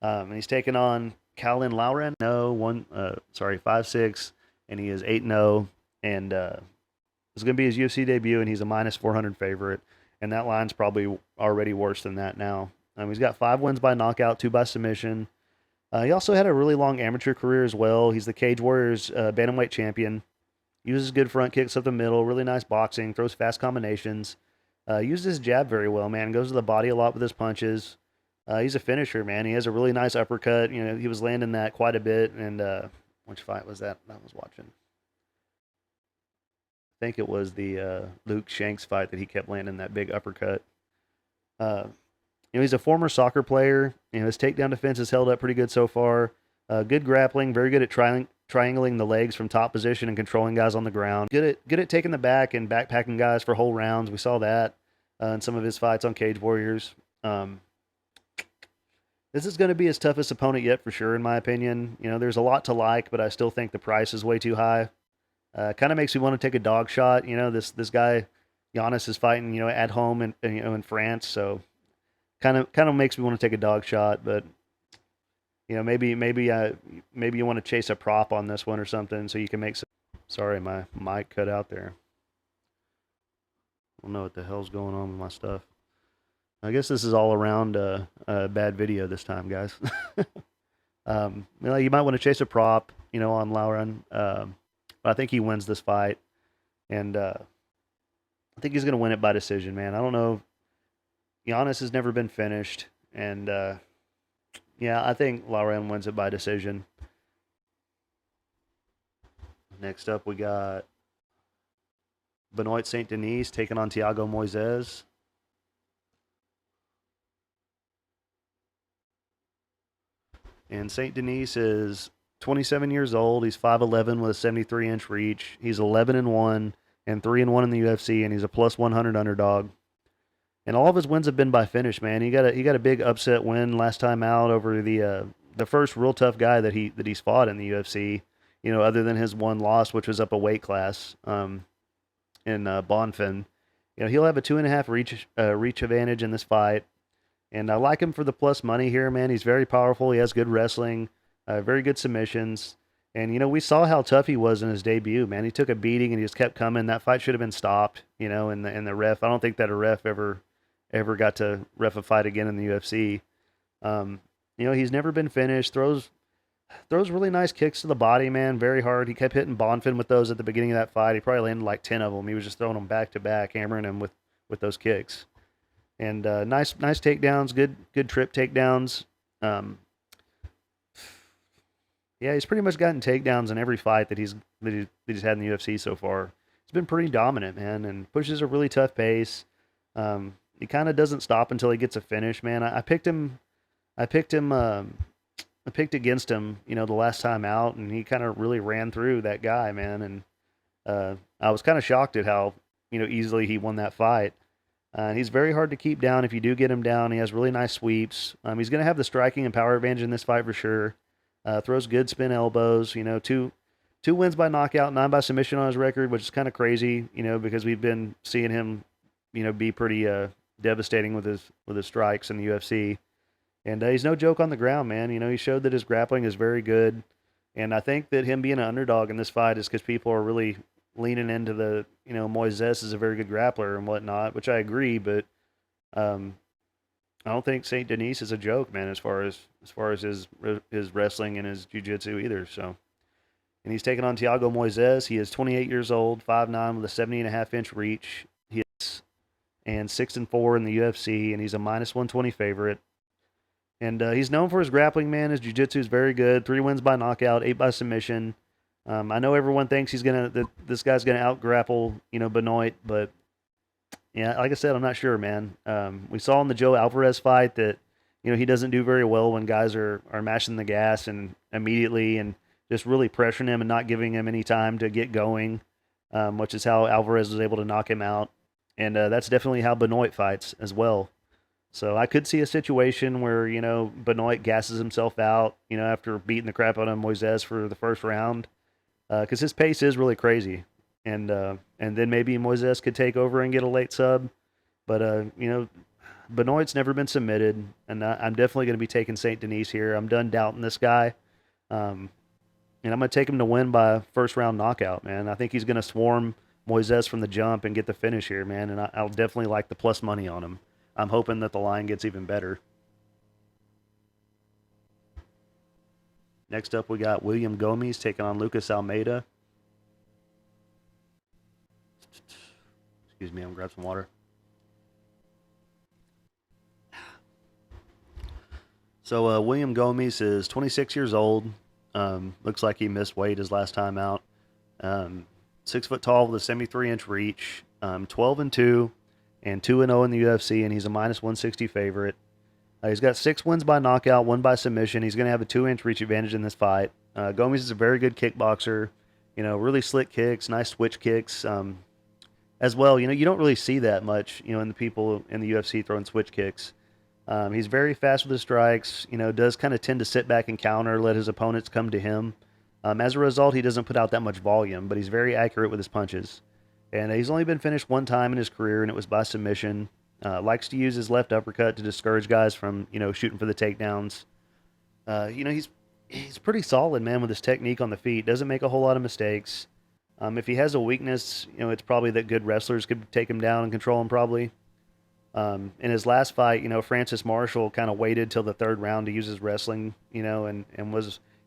And he's taking on Callan Lauren. 5'6". And he is 8-0, and it's going to be his UFC debut, and he's a minus 400 favorite, and that line's probably already worse than that now. He's got 5 wins by knockout, 2 by submission. He also had a really long amateur career as well. He's the Cage Warriors bantamweight champion. Uses good front kicks up the middle, really nice boxing, throws fast combinations. Uses his jab very well, man. Goes to the body a lot with his punches. He's a finisher, man. He has a really nice uppercut. He was landing that quite a bit, and which fight was that I was watching? I think it was the Luke Shanks fight that he kept landing that big uppercut. He's a former soccer player. His takedown defense has held up pretty good so far. Good grappling, very good at triangling the legs from top position and controlling guys on the ground. Good at taking the back and backpacking guys for whole rounds. We saw that in some of his fights on Cage Warriors. This is going to be his toughest opponent yet for sure, in my opinion. There's a lot to like, but I still think the price is way too high. Kind of makes me want to take a dog shot. This guy Giannis is fighting, at home in France, so kind of makes me want to take a dog shot. But maybe you want to chase a prop on this one or something, so you can make some. Sorry, my mic cut out there. I don't know what the hell's going on with my stuff. I guess this is all around a bad video this time, guys. You might want to chase a prop, on Lauren. But I think he wins this fight, and I think he's going to win it by decision, man. I don't know. Giannis has never been finished, and yeah, I think Lauren wins it by decision. Next up, we got Benoit Saint Denis taking on Thiago Moises. And Saint Denis is 27 years old. He's 5'11" with a 73-inch reach. He's 11-1 and 3-1 in the UFC, and he's a plus 100 underdog. And all of his wins have been by finish, man. He got a big upset win last time out over the first real tough guy that he's fought in the UFC. Other than his one loss, which was up a weight class in Bonfim. He'll have a 2.5 reach advantage in this fight. And I like him for the plus money here, man. He's very powerful. He has good wrestling, very good submissions. And, we saw how tough he was in his debut, man. He took a beating and he just kept coming. That fight should have been stopped, and the ref. I don't think that a ref ever got to ref a fight again in the UFC. He's never been finished. Throws really nice kicks to the body, man. Very hard. He kept hitting Bonfim with those at the beginning of that fight. He probably landed like 10 of them. He was just throwing them back to back, hammering him with those kicks. And nice takedowns, good trip takedowns. Yeah, he's pretty much gotten takedowns in every fight that he's had in the UFC so far. He's been pretty dominant, man, and pushes a really tough pace. He kind of doesn't stop until he gets a finish, man. I picked against him, the last time out, and he kind of really ran through that guy, man. And I was kind of shocked at how easily he won that fight. He's very hard to keep down if you do get him down. He has really nice sweeps. He's going to have the striking and power advantage in this fight for sure. Throws good spin elbows. Two wins by knockout, 9 by submission on his record, which is kind of crazy. Because we've been seeing him, be pretty devastating with his strikes in the UFC. And he's no joke on the ground, man. He showed that his grappling is very good. And I think that him being an underdog in this fight is because people are really leaning into the, Moises is a very good grappler and whatnot, which I agree, but I don't think Saint Denis is a joke, man, as far as his wrestling and his jiu-jitsu either. So, and he's taking on Thiago Moises. He is 28 years old, 5'9", with a 70.5-inch reach. He is and 6-4 in the UFC, and he's a minus 120 favorite. And he's known for his grappling, man. His jiu-jitsu is very good. 3 wins by knockout, 8 by submission. I know everyone thinks this guy's gonna out-grapple, Benoit, but yeah, like I said, I'm not sure, man. We saw in the Joe Alvarez fight that, he doesn't do very well when guys are mashing the gas and immediately and just really pressuring him and not giving him any time to get going, which is how Alvarez was able to knock him out. And that's definitely how Benoit fights as well. So I could see a situation where, Benoit gasses himself out, after beating the crap out of Moises for the first round. Because his pace is really crazy. And then maybe Moises could take over and get a late sub. But, Benoit's never been submitted. And I'm definitely going to be taking Saint Denis here. I'm done doubting this guy. And I'm going to take him to win by first round knockout, man. I think he's going to swarm Moises from the jump and get the finish here, man. And I'll definitely like the plus money on him. I'm hoping that the line gets even better. Next up, we got William Gomes taking on Lucas Almeida. Excuse me, I'm going to grab some water. So William Gomes is 26 years old. Looks like he missed weight his last time out. 6 foot tall with a 73-inch reach. 12-2 and 2-0 in the UFC, and he's a minus 160 favorite. He's got 6 wins by knockout, 1 by submission. He's going to have a 2-inch reach advantage in this fight. Gomes is a very good kickboxer. Really slick kicks, nice switch kicks. As well, you don't really see that much, in the people in the UFC throwing switch kicks. He's very fast with his strikes. Does kind of tend to sit back and counter, let his opponents come to him. As a result, he doesn't put out that much volume, but he's very accurate with his punches. And he's only been finished one time in his career, and it was by submission. Likes to use his left uppercut to discourage guys from, shooting for the takedowns. He's pretty solid, man, with his technique on the feet. Doesn't make a whole lot of mistakes. If he has a weakness, it's probably that good wrestlers could take him down and control him, probably. In his last fight, Francis Marshall kind of waited till the third round to use his wrestling, and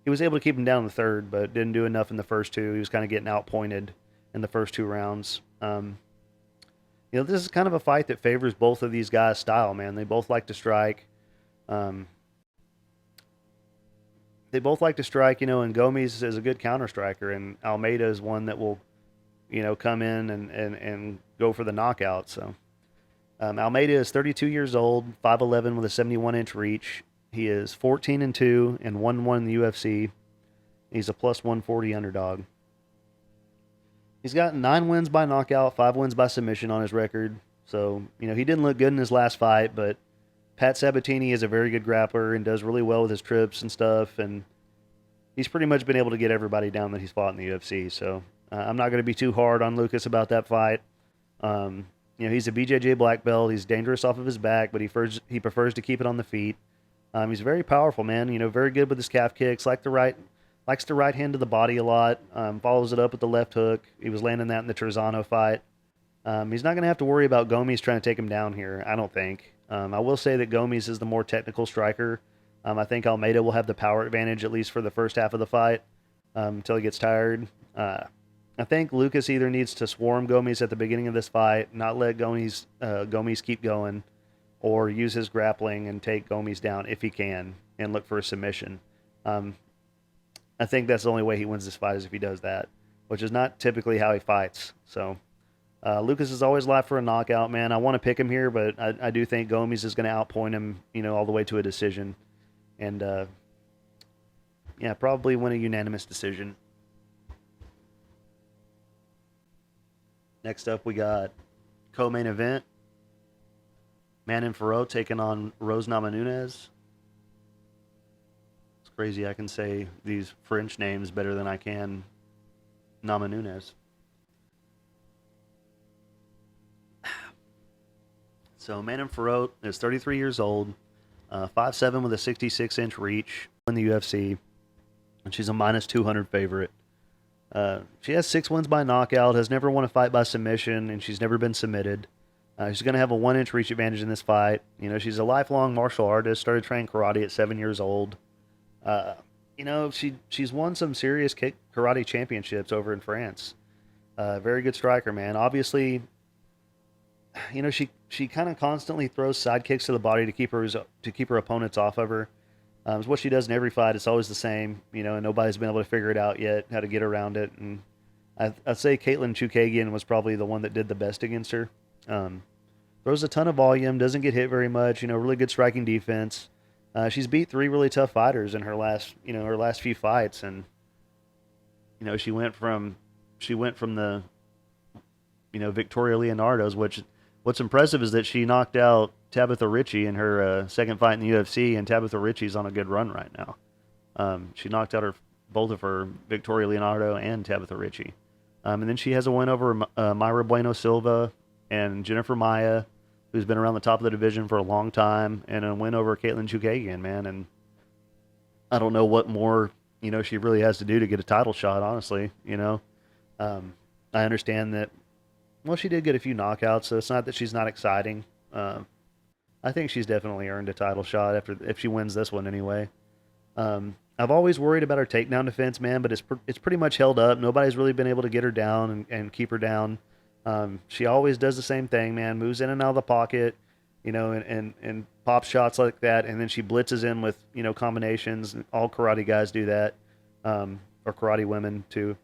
he was able to keep him down in the third, but didn't do enough in the first two. He was kind of getting outpointed in the first two rounds. This is kind of a fight that favors both of these guys' style, man. They both like to strike. And Gomes is a good counter striker, and Almeida is one that will, come in and go for the knockout. So Almeida is 32 years old, 5'11", with a 71-inch reach. He is 14-2 and 1-1 in the UFC. He's a plus 140 underdog. He's got 9 wins by knockout, 5 wins by submission on his record. So, he didn't look good in his last fight, but Pat Sabatini is a very good grappler and does really well with his trips and stuff. And he's pretty much been able to get everybody down that he's fought in the UFC. So, I'm not going to be too hard on Lucas about that fight. He's a BJJ black belt. He's dangerous off of his back, but he prefers to keep it on the feet. He's very powerful, man. Very good with his calf kicks. Likes the right hand to the body a lot. Follows it up with the left hook. He was landing that in the Trezano fight. He's not going to have to worry about Gomes trying to take him down here, I don't think. I will say that Gomes is the more technical striker. I think Almeida will have the power advantage, at least for the first half of the fight, until he gets tired. I think Lucas either needs to swarm Gomes at the beginning of this fight, not let Gomes keep going, or use his grappling and take Gomes down if he can, and look for a submission. I think that's the only way he wins this fight is if he does that, which is not typically how he fights. So Lucas is always live for a knockout, man. I want to pick him here, but I do think Gomes is going to outpoint him, all the way to a decision. And, probably win a unanimous decision. Next up, we got co-main event. Manon Fiorot taking on Rose Namajunas. It's crazy I can say these French names better than I can Namajunas. So Manon Fiorot is 33 years old, 5'7" with a 66-inch reach in the UFC, and she's a minus 200 favorite. She has 6 wins by knockout, has never won a fight by submission, and she's never been submitted. She's going to have a 1-inch reach advantage in this fight. She's a lifelong martial artist, started training karate at 7 years old. She's won some serious karate championships over in France. Very good striker, man. Obviously, she kind of constantly throws side kicks to the body to keep her opponents off of her. It's what she does in every fight. It's always the same, and nobody's been able to figure it out yet, how to get around it. And I'd say Caitlin Chukagian was probably the one that did the best against her. Throws a ton of volume, doesn't get hit very much, really good striking defense. She's beat 3 really tough fighters in her last few fights. And, she went from the, Victoria Leonardo's, what's impressive is that she knocked out Tabitha Ritchie in her second fight in the UFC, and Tabitha Ritchie's on a good run right now. She knocked out both of her, Victoria Leonardo and Tabitha Ritchie. And then she has a win over Mayra Bueno Silva and Jennifer Maia, who's been around the top of the division for a long time, and a win over Caitlin Chukagian, man. And I don't know what more, she really has to do to get a title shot, honestly. I understand that, well, she did get a few knockouts, so it's not that she's not exciting. I think she's definitely earned a title shot if she wins this one anyway. I've always worried about her takedown defense, man, but it's pretty much held up. Nobody's really been able to get her down and keep her down. She always does the same thing, man. Moves in and out of the pocket, and pops shots like that, and then she blitzes in with, combinations. All karate guys do that, or karate women too.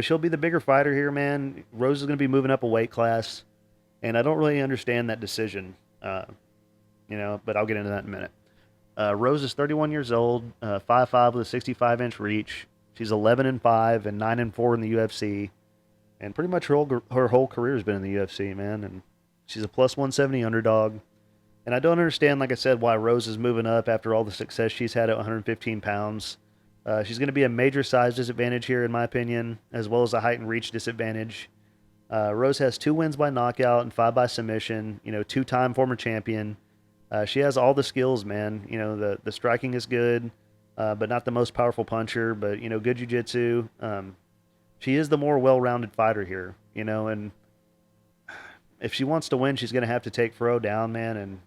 She'll be the bigger fighter here, man. Rose is going to be moving up a weight class, and I don't really understand that decision, but I'll get into that in a minute. Rose is 31 years old, 5'5" with a 65-inch reach. She's 11-5 and 9-4 in the UFC, and pretty much her whole career has been in the UFC, man. And she's a plus 170 underdog. And I don't understand, like I said, why Rose is moving up after all the success she's had at 115 pounds. She's going to be a major size disadvantage here, in my opinion, as well as a height and reach disadvantage. Rose has 2 wins by knockout and 5 by submission. 2-time former champion. She has all the skills, man. The striking is good, but not the most powerful puncher. But good jiu-jitsu. She is the more well-rounded fighter here. And if she wants to win, she's going to have to take Fro down, man. And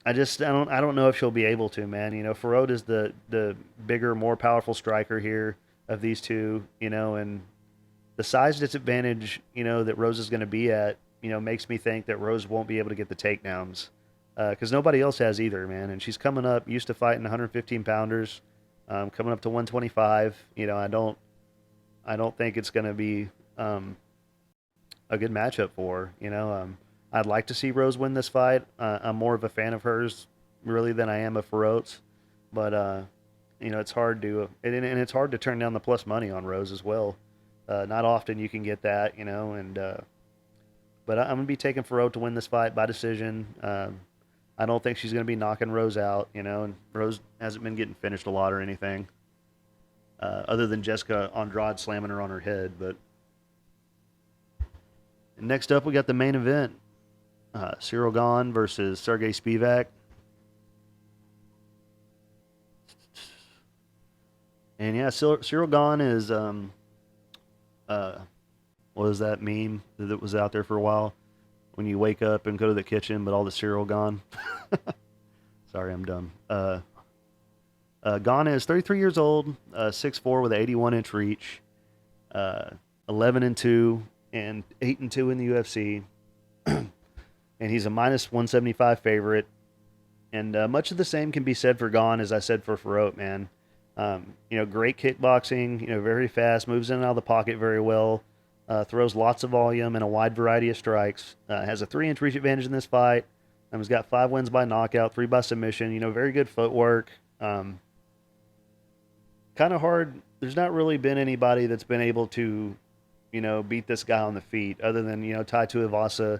I don't know if she'll be able to, man. Farod is the bigger, more powerful striker here of these two, and the size disadvantage, that Rose is going to be at, makes me think that Rose won't be able to get the takedowns, because nobody else has either, man. And she's coming up, used to fighting 115 pounders, coming up to 125. I don't think it's going to be a good matchup for her. I'd like to see Rose win this fight. I'm more of a fan of hers, really, than I am of Farot's. But it's hard to and it's hard to turn down the plus money on Rose as well. Not often you can get that, but I'm gonna be taking Farot to win this fight by decision. I don't think she's gonna be knocking Rose out, and Rose hasn't been getting finished a lot or anything, other than Jessica Andrade slamming her on her head. But next up, we got the main event. Cyril Gahn versus Sergey Spivac. And yeah, Cyril Gahn is what was that meme that was out there for a while? When you wake up and go to the kitchen, but all the cereal gone. Sorry, I'm dumb. Gahn is 33 years old, 6'4" with an 81-inch reach, 11-2 and 8-2 in the UFC. And he's a minus 175 favorite. And much of the same can be said for Gahn as I said for Farot, man. Great kickboxing, very fast, moves in and out of the pocket very well, throws lots of volume and a wide variety of strikes, has a 3-inch reach advantage in this fight. He's got 5 wins by knockout, 3 by submission, very good footwork. Kind of hard. There's not really been anybody that's been able to, beat this guy on the feet other than, Tai Tuivasa.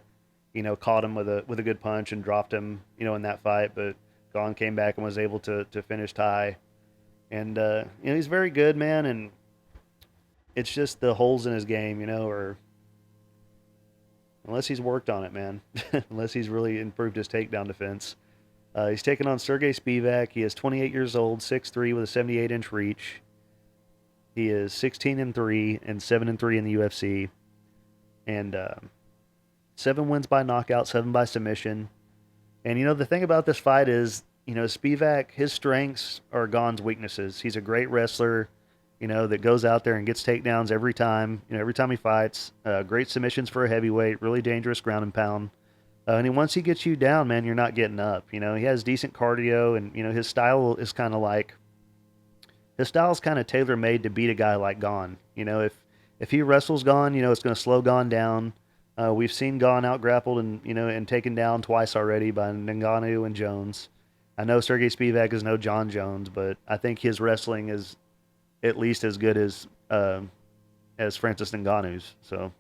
Caught him with a good punch and dropped him, in that fight. But Gahn came back and was able to finish Tai. And, he's very good, man. And it's just the holes in his game, or unless he's worked on it, man. Unless he's really improved his takedown defense. He's taking on Sergey Spivac. He is 28 years old, 6'3", with a 78-inch reach. He is 16-3 and 7-3 in the UFC. And, 7 wins by knockout, 7 by submission. And, the thing about this fight is, Spivac, his strengths are Gahn's weaknesses. He's a great wrestler, that goes out there and gets takedowns every time, every time he fights. Great submissions for a heavyweight, really dangerous ground and pound. And once he gets you down, man, you're not getting up. He has decent cardio, and, his style is kind of tailor-made to beat a guy like Gahn. If he wrestles Gahn, it's going to slow Gahn down. We've seen Gahn out-grappled and taken down twice already by Ngannou and Jones. I know Sergey Spivac is no John Jones, but I think his wrestling is at least as good as Francis Ngannou's. So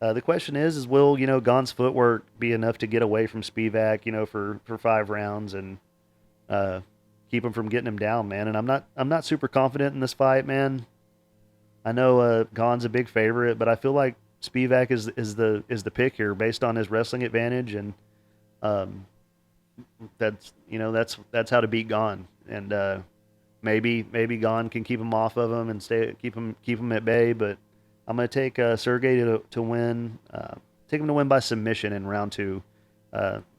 the question is will Gahn's footwork be enough to get away from Spivac, for 5 rounds and keep him from getting him down, man? And I'm not super confident in this fight, man. I know Gahn's a big favorite, but I feel like Spivac is the pick here based on his wrestling advantage, and that's how to beat Gahn. And maybe Gahn can keep him off of him and keep him at bay. But I'm gonna take Sergey to win. Take him to win by submission in round 2,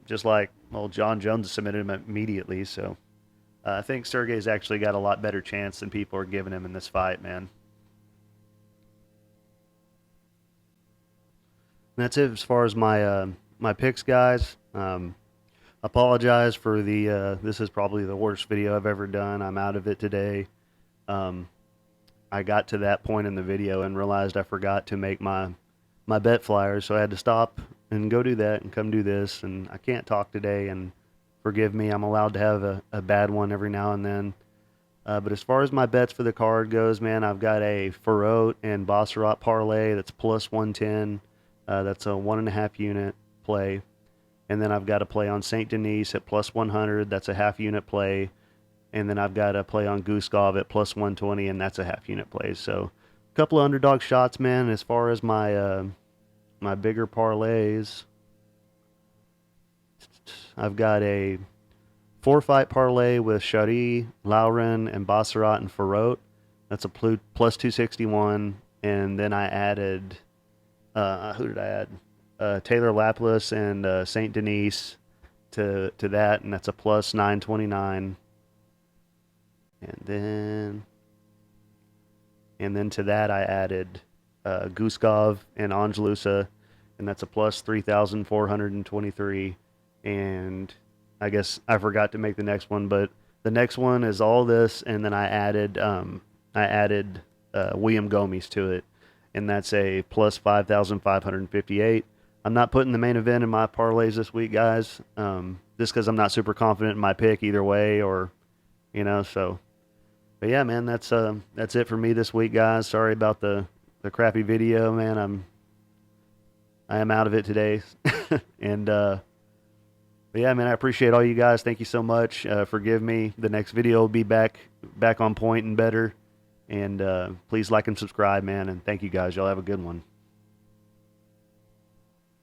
just like John Jones submitted him immediately. So I think Sergey's actually got a lot better chance than people are giving him in this fight, man. That's it as far as my picks, guys. Apologize for the this is probably the worst video I've ever done. I'm out of it today. I got to that point in the video and realized I forgot to make my bet flyers, so I had to stop and go do that and come do this. And I can't talk today, and forgive me. I'm allowed to have a bad one every now and then. But as far as my bets for the card goes, man, I've got a Farot and basharat parlay that's plus 110. That's a 1.5 unit play. And then I've got a play on St. Denis at plus 100. That's a half unit play. And then I've got a play on Guskov at plus 120, and that's a half unit play. So a couple of underdog shots, man. As far as my bigger parlays, I've got a 4-fight parlay with Charriere, Lauren, and Basharat and Farot. That's a plus 261. And then I added, who did I add? Taylor Lapilus and Saint Denis to that, and that's a plus 929. And then to that I added Guskov and Loosa, and that's a plus 3,423. And I guess I forgot to make the next one, but the next one is all this, and then I added William Gomes to it, and that's a plus 5,558. I'm not putting the main event in my parlays this week, guys, just because I'm not super confident in my pick either way, or so. But yeah, man, that's it for me this week, guys. Sorry about the crappy video, man. I am out of it today, and but yeah, man, I appreciate all you guys. Thank you so much. Forgive me. The next video will be back on point and better. And please like and subscribe, man. And thank you guys. Y'all have a good one.